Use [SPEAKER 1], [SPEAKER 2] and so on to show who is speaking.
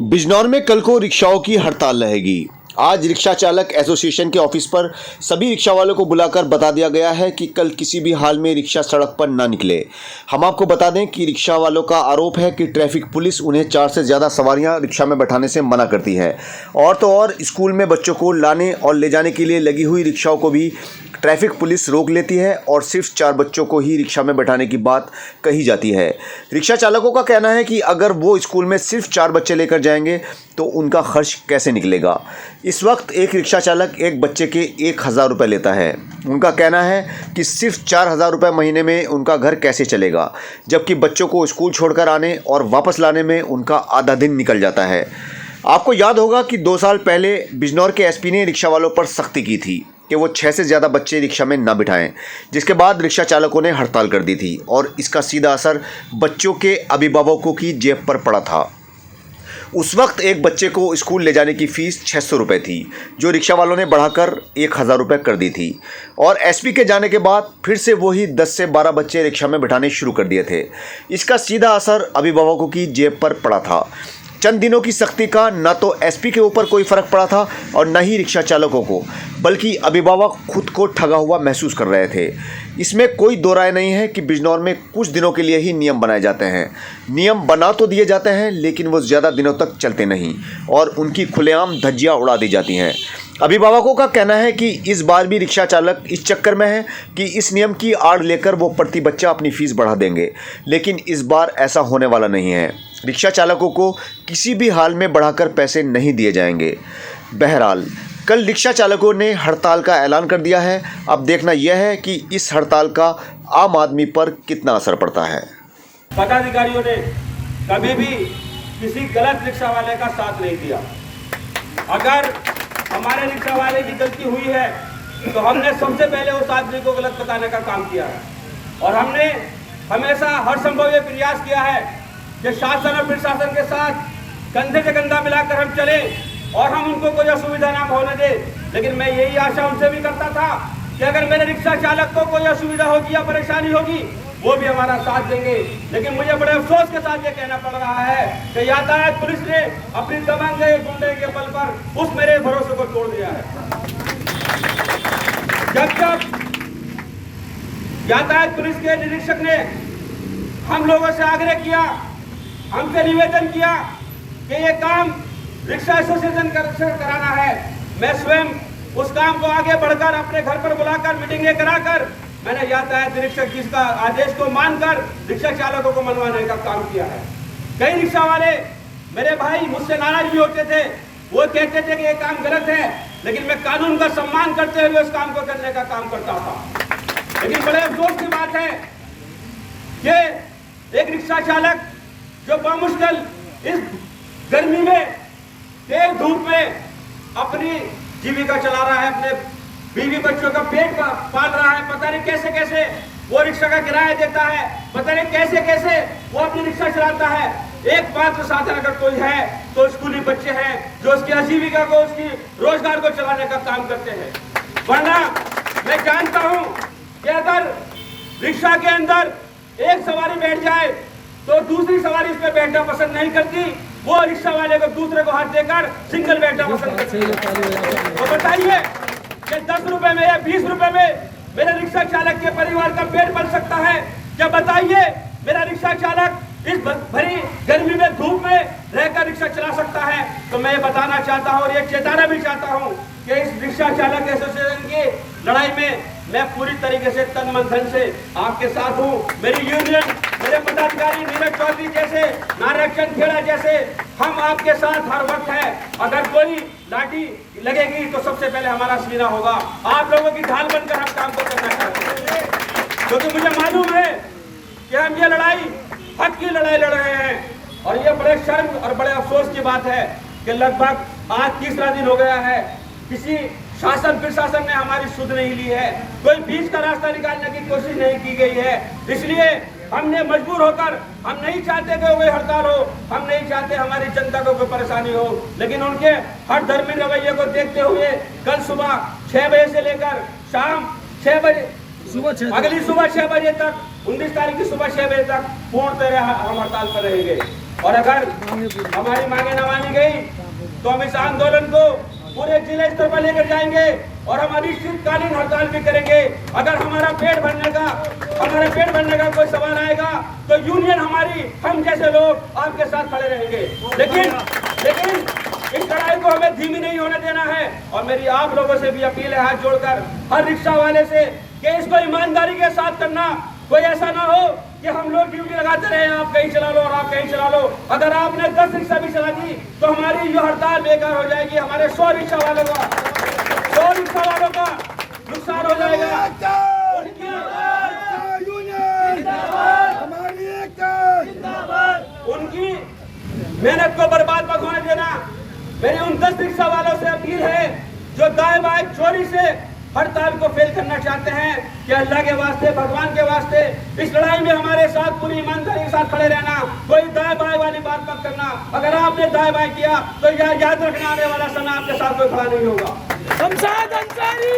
[SPEAKER 1] बिजनौर में कल को रिक्शाओं की हड़ताल रहेगी। आज रिक्शा चालक एसोसिएशन के ऑफिस पर सभी रिक्शा वालों को बुलाकर बता दिया गया है कि कल किसी भी हाल में रिक्शा सड़क पर ना निकले। हम आपको बता दें कि रिक्शा वालों का आरोप है कि ट्रैफिक पुलिस उन्हें 4 से ज़्यादा सवारियां रिक्शा में बैठाने से मना करती है। और तो और स्कूल में बच्चों को लाने और ले जाने के लिए लगी हुई रिक्शाओं को भी ट्रैफिक पुलिस रोक लेती है और सिर्फ 4 बच्चों को ही रिक्शा में बैठाने की बात कही जाती है। रिक्शा चालकों का कहना है कि अगर वो स्कूल में सिर्फ 4 बच्चे लेकर जाएंगे तो उनका खर्च कैसे निकलेगा। इस वक्त एक रिक्शा चालक एक बच्चे के 1000 रुपये लेता है। उनका कहना है कि सिर्फ 4000 रुपये महीने में उनका घर कैसे चलेगा, जबकि बच्चों को स्कूल छोड़कर आने और वापस लाने में उनका आधा दिन निकल जाता है। आपको याद होगा कि 2 साल पहले बिजनौर के एसपी ने रिक्शा वालों पर सख्ती की थी कि वो 6 से ज़्यादा बच्चे रिक्शा में ना बिठाएं, जिसके बाद रिक्शा चालकों ने हड़ताल कर दी थी और इसका सीधा असर बच्चों के अभिभावकों की जेब पर पड़ा था। उस वक्त एक बच्चे को स्कूल ले जाने की फ़ीस 600 रुपये थी, जो रिक्शा वालों ने बढ़ाकर 1000 रुपये कर दी थी। और एसपी के जाने के बाद फिर से वही 10 से 12 बच्चे रिक्शा में बिठाने शुरू कर दिए थे। इसका सीधा असर अभिभावकों की जेब पर पड़ा था। चंद दिनों की सख्ती का न तो एसपी के ऊपर कोई फ़र्क पड़ा था और न ही रिक्शा चालकों को, बल्कि अभिभावक खुद को ठगा हुआ महसूस कर रहे थे। इसमें कोई दो राय नहीं है कि बिजनौर में कुछ दिनों के लिए ही नियम बनाए जाते हैं। नियम बना तो दिए जाते हैं, लेकिन वो ज़्यादा दिनों तक चलते नहीं और उनकी खुलेआम धज्जियाँ उड़ा दी जाती हैं। अभिभावकों का कहना है कि इस बार भी रिक्शा चालक इस चक्कर में है कि इस नियम की आड़ लेकर वो प्रति बच्चा अपनी फ़ीस बढ़ा देंगे, लेकिन इस बार ऐसा होने वाला नहीं है। रिक्शा चालकों को किसी भी हाल में बढ़ाकर पैसे नहीं दिए जाएंगे। बहरहाल कल रिक्शा चालकों ने हड़ताल का ऐलान कर दिया है। अब देखना यह है कि इस हड़ताल का आम आदमी पर कितना असर पड़ता है।
[SPEAKER 2] पदाधिकारियों ने कभी भी किसी गलत रिक्शा वाले का साथ नहीं दिया। अगर हमारे रिक्शा वाले की गलती हुई है तो हमने सबसे पहले उस आदमी को गलत बताने का काम किया है और हमने हमेशा हर संभव ये प्रयास किया है कि शासन और प्रशासन के साथ कंधे से कंधा मिलाकर हम चले और हम उनको कोई असुविधा ना होने दे। लेकिन मैं यही आशा उनसे भी करता था कि अगर मेरे रिक्शा चालक को कोई असुविधा होगी या परेशानी होगी वो भी हमारा साथ देंगे। लेकिन मुझे बड़े अफसोस के साथ ये कहना पड़ रहा है कि यातायात पुलिस ने अपनी दबंग गुंडे के बल पर उस मेरे भरोसे को तोड़ दिया है। जब यातायात पुलिस के निरीक्षक ने हम लोगों से आग्रह किया, हमसे निवेदन किया कि ये काम रिक्शा एसोसिएशन से कराना है, मैं स्वयं उस काम को आगे बढ़कर अपने घर पर बुलाकर मीटिंगें कराकर मैंने यातायात निरीक्षक जी का आदेश को मानकर रिक्शा चालकों को मनवाने का काम किया है। कई रिक्शा वाले मेरे भाई मुझसे नाराज भी होते थे, वो कहते थे कि ये काम गलत है, लेकिन मैं कानून का सम्मान करते हुए उस काम को करने का काम करता था। लेकिन बड़े अफसोस की बात है कि एक रिक्शा चालक जो बामुश्किल इस गर्मी में तेज धूप में अपनी जीविका चला रहा है, अपने बीवी बच्चों का पेट पाल रहा है, पता नहीं कैसे कैसे वो रिक्शा का किराया देता है, पता नहीं कैसे कैसे वो अपनी रिक्शा चलाता है। एकमात्र साधन अगर कोई है तो स्कूली बच्चे हैं जो उसकी आजीविका को, उसकी रोजगार को चलाने का काम करते हैं। वरना मैं जानता हूं कि अगर रिक्शा के अंदर एक सवारी बैठ जाए तो दूसरी सवारी उस पर बैठना पसंद नहीं करती, वो रिक्शा वाले को दूसरे को हाथ देकर सिंगल बैठना पसंद करती है। तो बताइए कि 10 रुपए में या 20 रुपए में मेरे रिक्शा चालक के परिवार का पेट भर सकता है क्या? बताइए, मेरा रिक्शा चालक इस भरी गर्मी में धूप में रहकर रिक्शा चला सकता है? तो मैं ये बताना चाहता हूँ और ये चेताना भी चाहता हूँ कि इस रिक्शा चालक एसोसिएशन की लड़ाई में मैं पूरी तरीके से तन मन धन से आपके साथ हूँ। मेरी यूनियन, मेरे पदाधिकारी नीरज चौधरी जैसे, नारायण चंद खेड़ा जैसे, हम आपके साथ हर वक्त है। अगर कोई लाठी लगेगी तो सबसे पहले हमारा सीना होगा। आप लोगों की ढाल बनकर हम काम को करना चाहते हैं, क्योंकि मुझे मालूम है कि हम ये लड़ाई हक की लड़ाई लड़ रहे हैं। और ये बड़े शर्म और बड़े अफसोस की बात है कि लगभग आज तीसरा दिन हो गया है, किसी शासन प्रशासन ने हमारी सुध नहीं ली है, कोई बीच का रास्ता निकालने की कोशिश नहीं की गई है। इसलिए हमने मजबूर होकर, हम नहीं चाहते कि कोई हड़ताल हो, हम नहीं चाहते हमारी जनता को कोई परेशानी हो, लेकिन उनके हर धर्मी रवैये को देखते हुए कल सुबह 6 बजे से लेकर शाम 6 बजे अगली सुबह 6 बजे तक, 19 तारीख की सुबह 6 बजे तक पूर्ण तरह हम हड़ताल पर रहेंगे। और अगर हमारी मांगे न मानी गई तो हम इस आंदोलन को पूरे जिले स्तर पर लेकर जाएंगे और हम अनिश्चितकालीन हड़ताल भी करेंगे। अगर हमारा पेट भरने का कोई सवाल आएगा तो यूनियन हमारी, हम जैसे लोग आपके साथ खड़े रहेंगे। लेकिन इस लड़ाई को हमें धीमी नहीं होने देना है। और मेरी आप लोगों से भी अपील है, हाथ जोड़कर हर रिक्शा वाले से, कि इसको ईमानदारी के साथ करना। कोई ऐसा ना हो कि हम लोग ड्यूटी लगाते रहे, आप कहीं चला लो और आप कहीं चला लो। अगर आपने 10 रिक्शा भी चला दी तो हमारी ये हड़ताल बेकार हो जाएगी। हमारे 100 रिक्शा वालों का नुकसान हो जाएगा। उनकी मेहनत को बर्बाद मत होने देना। मेरी उन 10 रिक्शा वालों से अपील है जो दाएं बाएं चोरी से हड़ताल को फेल करना चाहते हैं, कि अल्लाह के वास्ते, भगवान के वास्ते इस लड़ाई में हमारे साथ पूरी ईमानदारी के साथ खड़े रहना। कोई दाएं बाएं वाली बात मत करना। अगर आपने दाएं बाएं किया तो याद रखना, आने वाला समय आपके साथ कोई खड़ा नहीं होगा।
[SPEAKER 3] शमशाद अंसारी